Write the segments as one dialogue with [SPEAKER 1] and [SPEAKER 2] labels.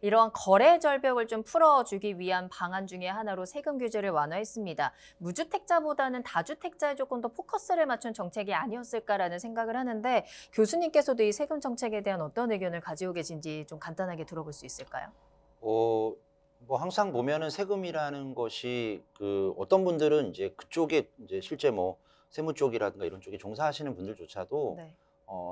[SPEAKER 1] 이러한 거래 절벽을 좀 풀어주기 위한 방안 중에 하나로 세금 규제를 완화했습니다. 무주택자보다는 다주택자에 조금 더 포커스를 맞춘 정책이 아니었을까라는 생각을 하는데 교수님께서도 이 세금 정책에 대한 어떤 의견을 가지고 계신지 좀 간단하게 들어볼 수 있을까요?
[SPEAKER 2] 어 뭐 항상 보면은 세금이라는 것이 어떤 분들은 이제 그쪽에 이제 실제 뭐 세무 쪽이라든가 이런 쪽에 종사하시는 분들조차도
[SPEAKER 1] 네.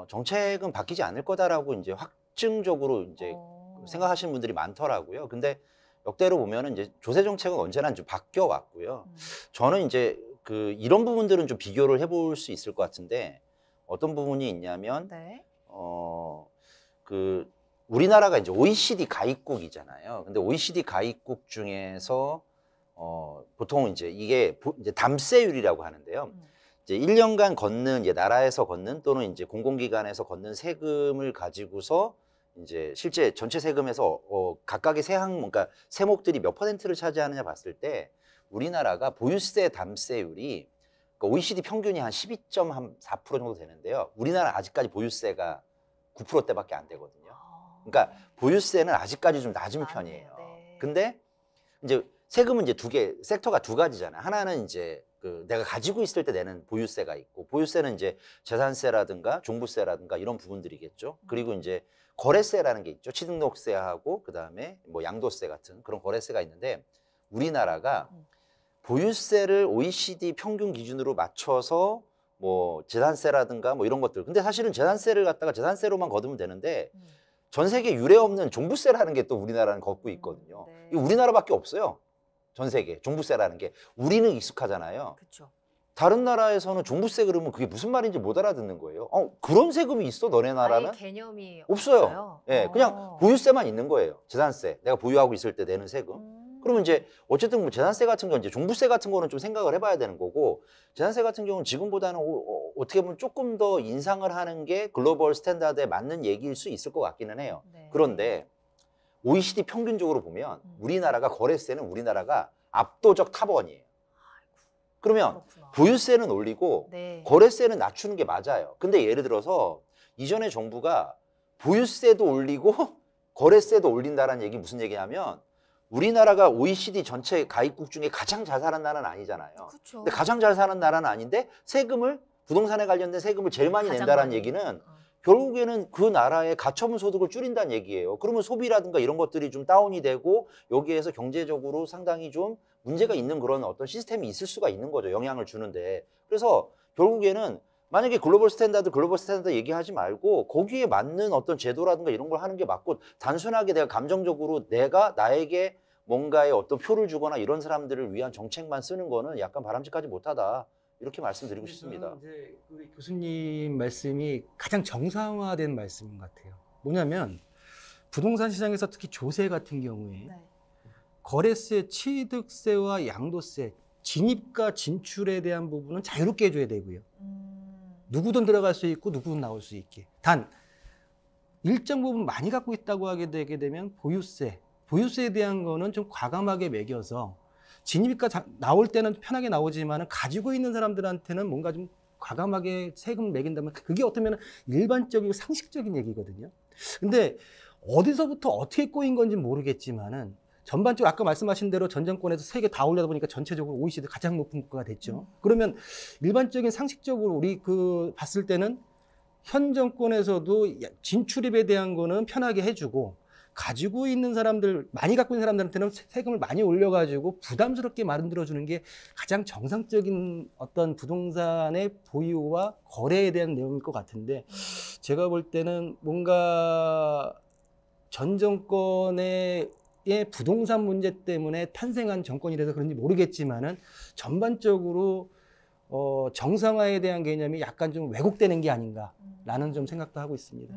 [SPEAKER 2] '정책은 바뀌지 않을 거다.'라고 이제 확증적으로 이제
[SPEAKER 1] 어.
[SPEAKER 2] 생각하시는 분들이 많더라고요. 근데 역대로 보면은 이제 조세 정책은 언제나 좀 바뀌어 왔고요.
[SPEAKER 1] 음.
[SPEAKER 2] 저는 인제 이런 부분들은 좀 비교를 해볼 수 있을 것 같은데 어떤 부분이 있냐면
[SPEAKER 1] 네.
[SPEAKER 2] 어 그 우리나라가 이제 OECD 가입국이잖아요. 근데 OECD 가입국 중에서 보통 인제 이게 이제 담세율이라고 하는데요.
[SPEAKER 1] 음.
[SPEAKER 2] 이제 1 년간 걷는 나라에서 걷는 또는 인제 공공기관에서 걷는 세금을 가지고서 인제 실제 전체 세금에서 각각의 세항 그러니까 세목들이 몇 퍼센트를 차지하느냐 봤을 때 우리나라가 보유세 담세율이 OECD 평균이 한 12.4% 정도 되는데요. 우리나라는 아직까지 보유세가 9%대밖에 안 되거든요. 그러니까
[SPEAKER 1] 아.
[SPEAKER 2] 보유세는 아직까지 좀 낮은
[SPEAKER 1] 많네요.
[SPEAKER 2] 편이에요.
[SPEAKER 1] 네.
[SPEAKER 2] 근데 인제 세금은 이제 섹터가 두 가지잖아요. 하나는 인제 내가 가지고 있을 때 내는 보유세가 있고 보유세는 인제 재산세라든가 종부세라든가 이런 부분들이겠죠. 그리고 인제 거래세라는 게 있죠. 취등록세하고 그다음에 뭐 양도세 같은 그런 거래세가 있는데 우리나라가
[SPEAKER 1] 음.
[SPEAKER 2] 보유세를 OECD 평균 기준으로 맞춰서 뭐 재산세라든가 뭐 이런 것들 근데 사실은 재산세를 갖다가 재산세로만 거두면 되는데
[SPEAKER 1] 음.
[SPEAKER 2] 전 세계 유례 없는 종부세라는 게 또 우리나라는 걷고 있거든요. 이
[SPEAKER 1] 네.
[SPEAKER 2] 우리나라밖에 없어요. 전 세계 종부세라는 게. 우리는 익숙하잖아요.
[SPEAKER 1] 그쵸.
[SPEAKER 2] 다른 나라에서는 종부세 그러면 그게 무슨 말인지 못 알아듣는 거예요. 그런 세금이 있어 너네
[SPEAKER 1] 아예
[SPEAKER 2] 나라는?
[SPEAKER 1] 개념이
[SPEAKER 2] 없어요.
[SPEAKER 1] 없어요?
[SPEAKER 2] 예. 그냥 보유세만 있는 거예요. 재산세. 내가 보유하고 있을 때 내는 세금. 그러면
[SPEAKER 1] 음.
[SPEAKER 2] 인제 어쨌든 뭐 재산세 같은 건 이제 종부세 같은 거는 좀 생각을 해 봐야 되는 거고 재산세 같은 경우는 지금보다는 어떻게 보면 쪼끔 더 인상을 하는 게 글로벌 스탠다드에 맞는 얘기일 수 있을 것 같기는 해요.
[SPEAKER 1] 네.
[SPEAKER 2] 그런데 OECD 평균적으로 보면
[SPEAKER 1] 음.
[SPEAKER 2] 우리나라가 거래세는 우리나라가 압도적 탑1이에요. 그러면
[SPEAKER 1] 그렇구나.
[SPEAKER 2] 보유세는 올리고
[SPEAKER 1] 네.
[SPEAKER 2] 거래세는 낮추는 게 맞아요. 근데 예를 들어서 이전에 정부가 보유세도 올리고 거래세도 올린다라는 얘기 무슨 얘기냐면 우리나라가 OECD 전체 가입국 중에 가장 잘 사는 나라는 아니잖아요. 근데
[SPEAKER 1] 그쵸.
[SPEAKER 2] 가장 잘 사는 나라는 아닌데 세금을 부동산에 관련된 세금을 제일 많이
[SPEAKER 1] 가장
[SPEAKER 2] 낸다라는
[SPEAKER 1] 많이.
[SPEAKER 2] 얘기는 결국에는 그 나라의 가처분 소득을 줄인다는 얘기예요. 그러면 소비라든가 이런 것들이 좀 다운이 되고 여기에서 경제적으로 상당히 좀 문제가 있는 그런 어떤 시스템이 있을 수가 있는 거죠. 영향을 주는데. 그래서 결국에는 만약에 글로벌 스탠다드 얘기하지 말고 거기에 맞는 어떤 제도라든가 이런 걸 하는 게 맞고 단순하게 내가 감정적으로 내가 나에게 뭔가의 어떤 표를 주거나 이런 사람들을 위한 정책만 쓰는 거는 약간 바람직하지 못하다. 이렇게 말씀드리고
[SPEAKER 3] 근데 저는
[SPEAKER 2] 싶습니다.
[SPEAKER 3] 이제 우리 교수님 말씀이 가장 정상화된 말씀인 것 같아요. 뭐냐면 부동산 시장에서 특히 조세 같은 경우에
[SPEAKER 1] 네.
[SPEAKER 3] 거래세, 취득세와 양도세, 진입과 진출에 대한 부분은 자유롭게 해줘야 되고요. 누구든 들어갈 수 있고 누구든 나올 수 있게. 단 일정 부분 많이 갖고 있다고 하게 되게 되면 보유세에 대한 거는 좀 과감하게 매겨서 진입과 나올 때는 편하게 나오지만 가지고 있는 사람들한테는 뭔가 좀 과감하게 세금을 매긴다면 그게 어쩌면 일반적이고 상식적인 얘기거든요. 근데 어디서부터 어떻게 꼬인 건지 모르겠지만은 전반적으로 아까 말씀하신 대로 전 정권에서 세 개 다 올려다 보니까 전체적으로 OECD 가장 높은 국가가 됐죠. 그러면 일반적인 상식적으로 우리 봤을 때는 현 정권에서도 진출입에 대한 거는 편하게 해주고 가지고 있는 사람들, 많이 갖고 있는 사람들한테는 세금을 많이 올려가지고 부담스럽게 만들어주는 게 가장 정상적인 어떤 부동산의 보유와 거래에 대한 내용일 것 같은데 제가 볼 때는 뭔가 전 정권의 부동산 문제 때문에 탄생한 정권이라서 그런지 모르겠지만은 전반적으로 정상화에 대한 개념이 약간 좀 왜곡되는 게 아닌가라는 좀 생각도 하고 있습니다.